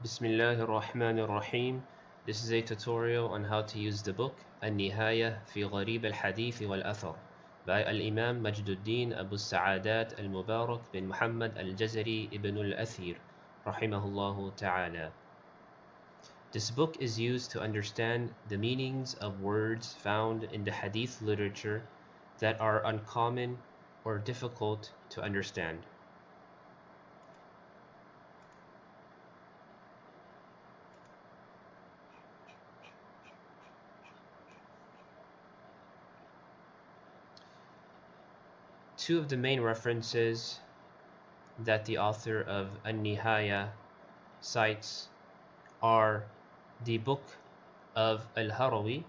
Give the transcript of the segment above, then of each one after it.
Bismillah ar-Rahman ar-Rahim. This is a tutorial on how to use the book al-Nihaya fi gharib al-hadith wal-Athar by al-Imam Majd ad-Dīn Abu Sa'adat al-Mubarak bin Muhammad al-Jazari ibn al-Athīr rahimahullah ta'ala. This book is used to understand the meanings of words found in the hadith literature that are uncommon or difficult to understand. Two of the main references that the author of al-Nihaya cites are the book of al-Harawi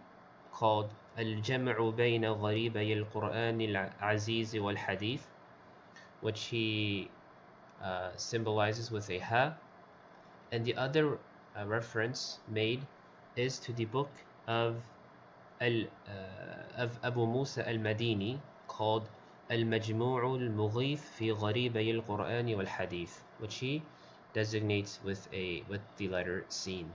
called al-Jam'u bayna gharibay al-Qur'an al-Aziz wal-Hadith, which he symbolizes with a ha, and the other reference made is to the book of Abu Musa al-Madini called al-Majmu' al-Mughith fi gharibay al-Qur'an wal-Hadith, which he designates with the letter sin.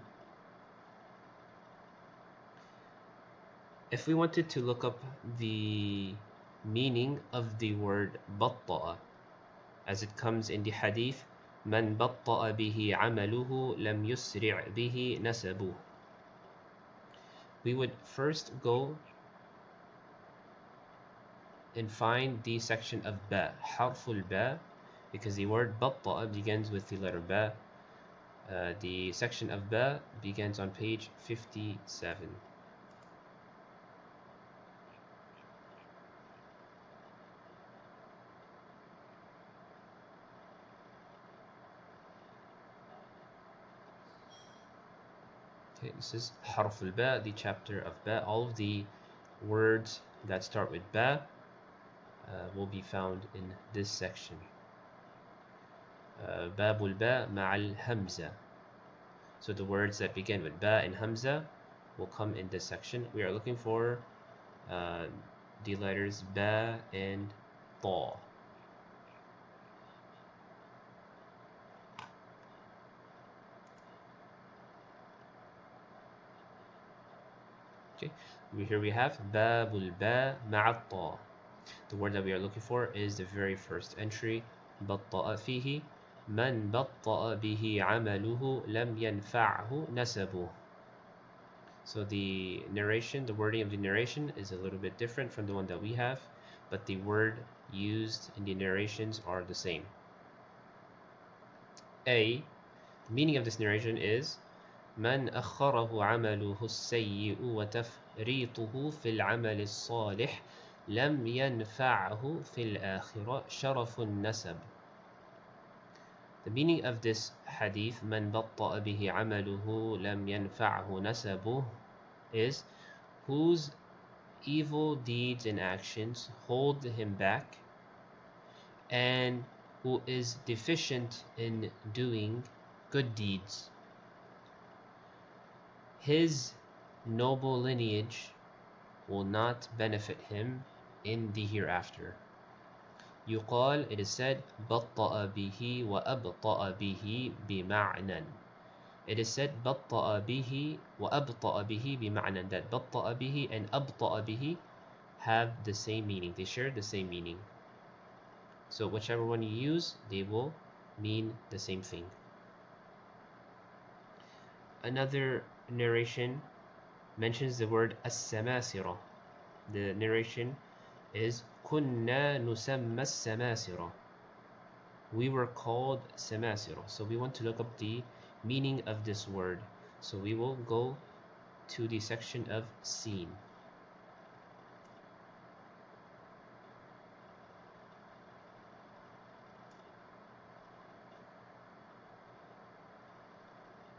If we wanted to look up the meaning of the word batta'a, as it comes in the hadith, man batta'a bihi amaluhu lam yusri' bihi nasabuh, we would first go and find the section of ba, harful ba, because the word batta'a begins with the letter ba. The section of ba begins on page 57. Okay, this is harf al-ba, the chapter of ba. All of the words that start with ba will be found in this section. Babul ba ma'al hamza. So the words that begin with ba and hamza will come in this section. We are looking for the letters ba and ta. Okay, here we have babul ba ma'at ta. The word that we are looking for is the very first entry, batta'a fihi. Man batta'a bihi amaluhu lam yanfa'hu nasabuh. So the narration, the wording of the narration is a little bit different from the one that we have, but the word used in the narrations are the same. A, the meaning of this narration is من أخره عمله السيء وتفريطه في العمل الصالح لم ينفعه في الآخرة شرف النسب. The meaning of this hadith, من بطأ به عمله لم ينفعه نسبه, is whose evil deeds and actions hold him back, and who is deficient in doing good deeds, his noble lineage will not benefit him in the hereafter. يقال, it is said, بطأ به وأبطأ به بمعنى. It is said بطأ به وأبطأ به بمعنى, that بطأ به and أبطأ به have the same meaning. They share the same meaning. So whichever one you use, they will mean the same thing. Another narration mentions the word as-samasira. The narration is كنا نسمى السماسرة. We were called samasira. So we want to look up the meaning of this word. So we will go to the section of sin.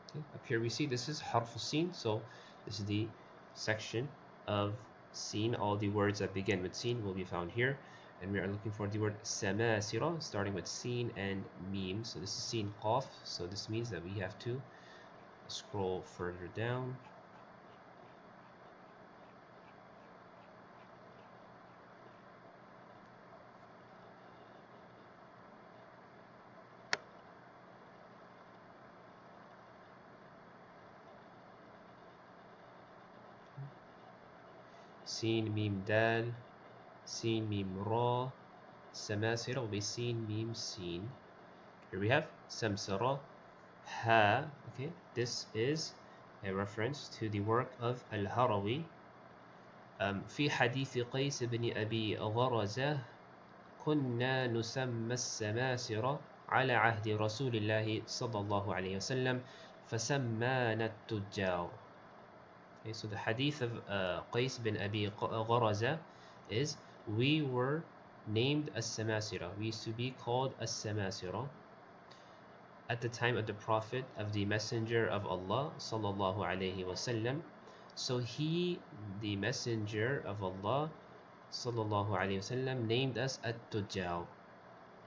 Okay, up here we see this is harf sin. So this is the section of sin. All the words that begin with sin will be found here, and we are looking for the word samasira, starting with sin and meme. So this is sin qaf, so this means that we have to scroll further down. Sin mim dal, sin mim ra. Samasira will be sin mim sin. Here we have samsara ha. Okay, this is a reference to the work of al-Harawi. في حديث قيس بن أبي غرزة كنا نسمى السماسرة على عهد رسول الله صلى الله عليه وسلم فسمانا التجار. Okay, so the hadith of Qais bin Abi Gharaza is we were named as-Samasira. We used to be called as-Samasira at the time of the Prophet of the Messenger of Allah sallallahu alaihi wasallam. So he, the Messenger of Allah sallallahu alaihi wasallam, named us at-Tujjar.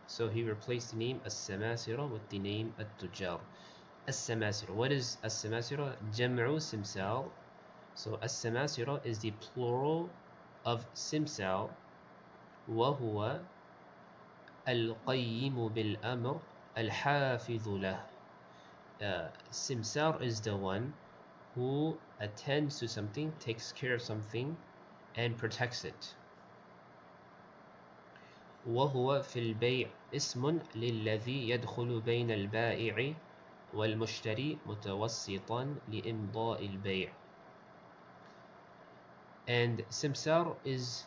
So he replaced the name as-Samasira with the name at-Tujjar. As-Samasira. What is as-Samasira? Jam'u simsal. So as-Samasira is the plural of simsal. وهو القيم بالأمر الحافظ له. Simsar is the one who attends to something, takes care of something, and protects it. وهو في البيع اسم للذي يدخل بين البائع والمشتري متوسطا لإمضاء البيع. And simsar is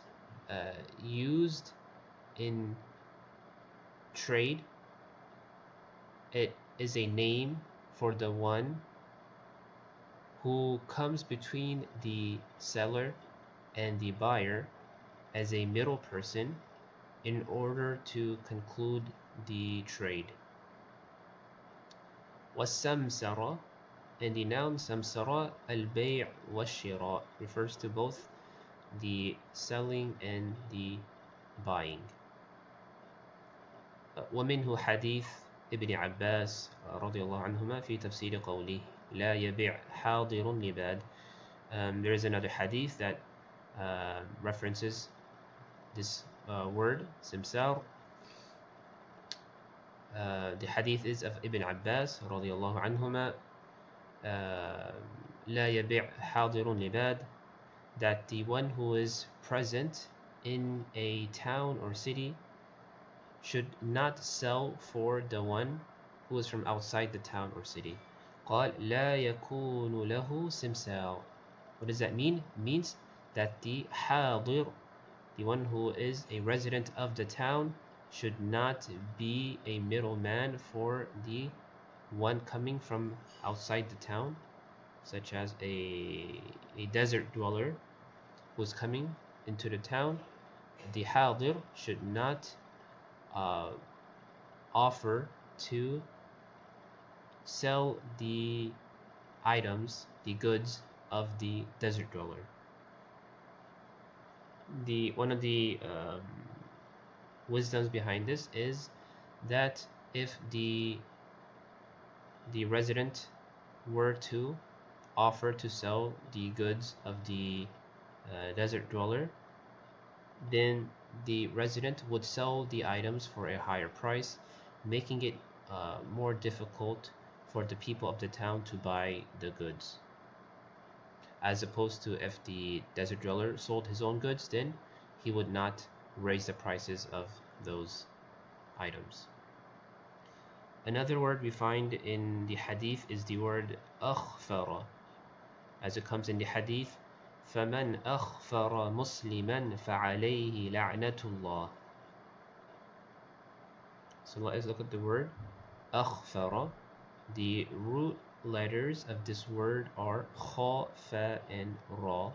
used in trade. It is a name for the one who comes between the seller and the buyer as a middle person in order to conclude the trade. والسمسرة, and the noun samsara al-bay' wa-shira refers to both the selling and the buying. ومنه حديث ابن عباس رضي الله عنهما في تفسير قوله لا يبيع حاضر لباد. There is another hadith that references this word simsar. The hadith is of Ibn Abbas رضي الله عنهما لا يبيع حاضر لباد, that the one who is present in a town or city should not sell for the one who is from outside the town or city. قال لا يكون له سمسار. What does that mean? It means that the حاضر, the one who is a resident of the town, should not be a middleman for the one coming from outside the town, such as a desert dweller who's coming into the town. The hadir should not offer to sell the items, the goods of the desert dweller. One of the wisdoms behind this is that if the resident were to offer to sell the goods of the desert dweller, then the resident would sell the items for a higher price, making it more difficult for the people of the town to buy the goods. As opposed to if the desert dweller sold his own goods, then he would not raise the prices of those items. Another word we find in the hadith is the word akhfara, as it comes in the hadith فَمَنْ أَخْفَرَ مُسْلِمًا فَعَلَيْهِ لَعْنَةُ اللَّهِ. So let us look at the word akhfara. The root letters of this word are kha, fa, and ra.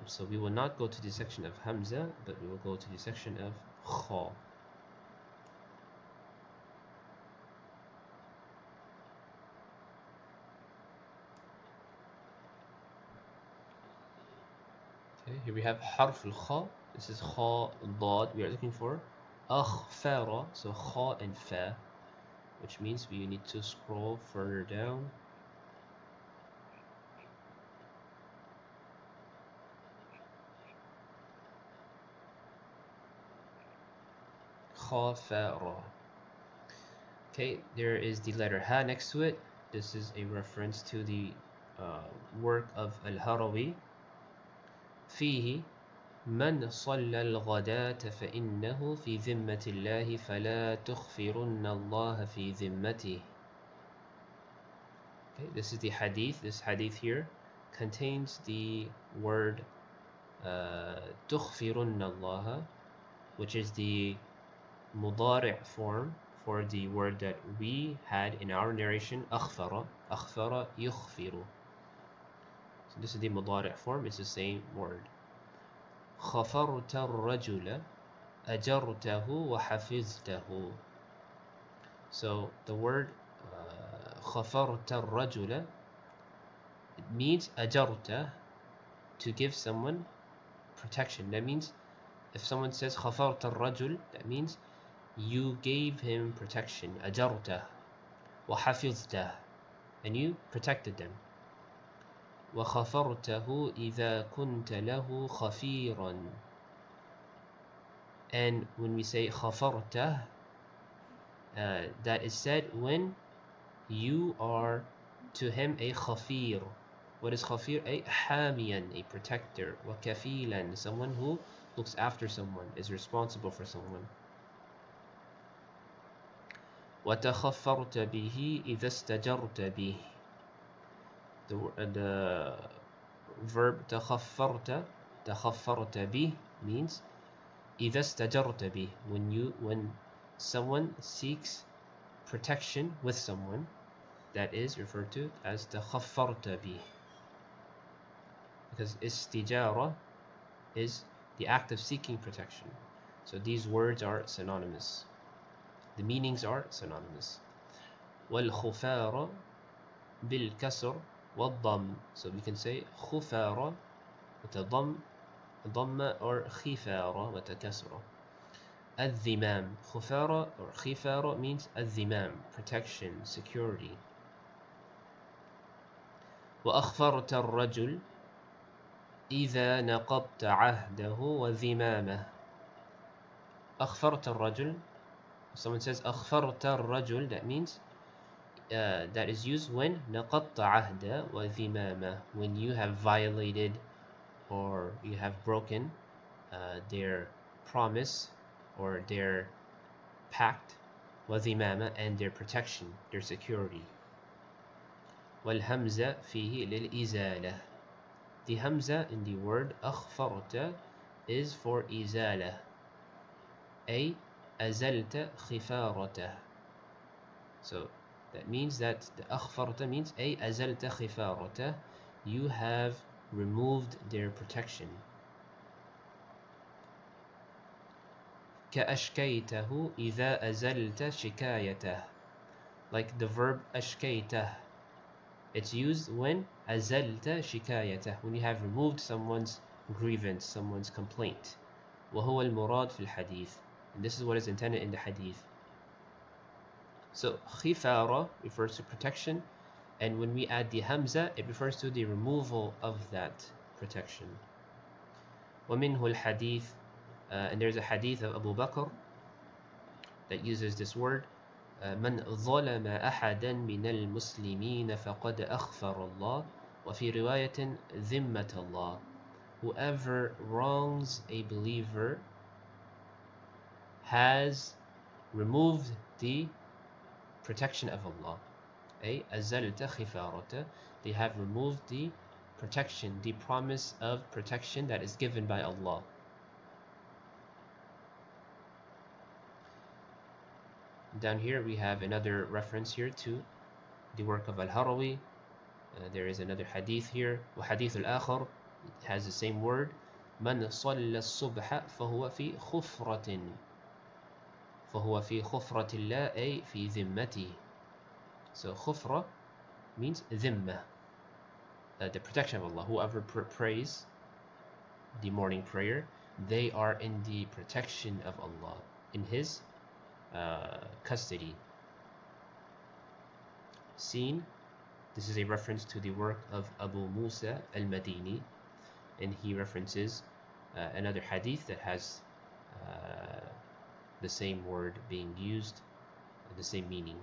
So we will not go to the section of hamza, but we will go to the section of kha. Okay, here we have harf al-kha. This is kha dad we are looking for. Akhfara, so kha and fa, which means we need to scroll further down. Kha, fa, ra. Okay, there is the letter ha next to it. This is a reference to the work of al-Harawi. فيه من صلى الغداة فإنه في ذمة الله فلا تخفرن الله في ذمته. Okay, this is the hadith. This hadith here contains the word تخفرن الله, which is the mudari' form for the word that we had in our narration, أخفر. أخفر يخفر. So this is the mudari' form. It's the same word. خفرت الرجل أجرته وحفظته. So the word خفرت الرجل, it means أجرته, to give someone protection. That means if someone says خفرت الرجل, that means you gave him protection. أجرته وحفظته, and you protected them. وخفرته إذا كنت له خفيرا. And when we say خفرته, that is said when you are to him a khafir. What is khafir? A hamiyan, a protector. وكفيلا, someone who looks after someone, is responsible for someone. وتخفرت به إذا استجرت به. The verb تخفرت به means إذا استجرت به, when someone seeks protection with someone, that is referred to as تخفرت به, because istijara is the act of seeking protection. So these words are synonymous. The meanings are synonymous. والخفار بالكسر والضم. So we can say خفار وتضم or خفار وتكسر. الذمام. خفار or خفار means الذمام, protection, security. وأخفرت الرجل إذا نقضت عهده وذمامه. أخفرت الرجل. If someone says أخفرت الرجل, that means that is used when نقضت عهده وذمامه, when you have violated or you have broken their promise or their pact, وذمامه, and their protection, their security. والهمزة فيه للإزالة. The hamza in the word أخفرت is for إزالة, أي أزلت خفارته. So that means that the أخفرت means أي أزلت خفارته, you have removed their protection. كأشكيته إذا أزلت شكايته. Like the verb أشكيته, it's used when أزلت شكايته, when you have removed someone's grievance, someone's complaint. وهو المراد في الحديث, and this is what is intended in the hadith. So khifara refers to protection, and when we add the hamza, it refers to the removal of that protection. ومنه الحديث, and there's a hadith of Abu Bakr that uses this word, من ظلم أحدا من المسلمين فقد أخفر الله, وفي رواية ذمة الله. Whoever wrongs a believer has removed the protection of Allah. أي أزلت خفارته, they have removed the protection, the promise of protection that is given by Allah. Down here we have another reference here to the work of al-Harawi. There is another hadith here, وحديث الآخر, it has the same word, من صلى الصبح فهو في خفرة. فهو في خفرة الله أي في ذمته. So khufra means dhimma, the protection of Allah. Whoever prays the morning prayer, they are in the protection of Allah, in His custody. Seen, this is a reference to the work of Abu Musa al-Madini, and he references another hadith that has the same word being used, the same meaning.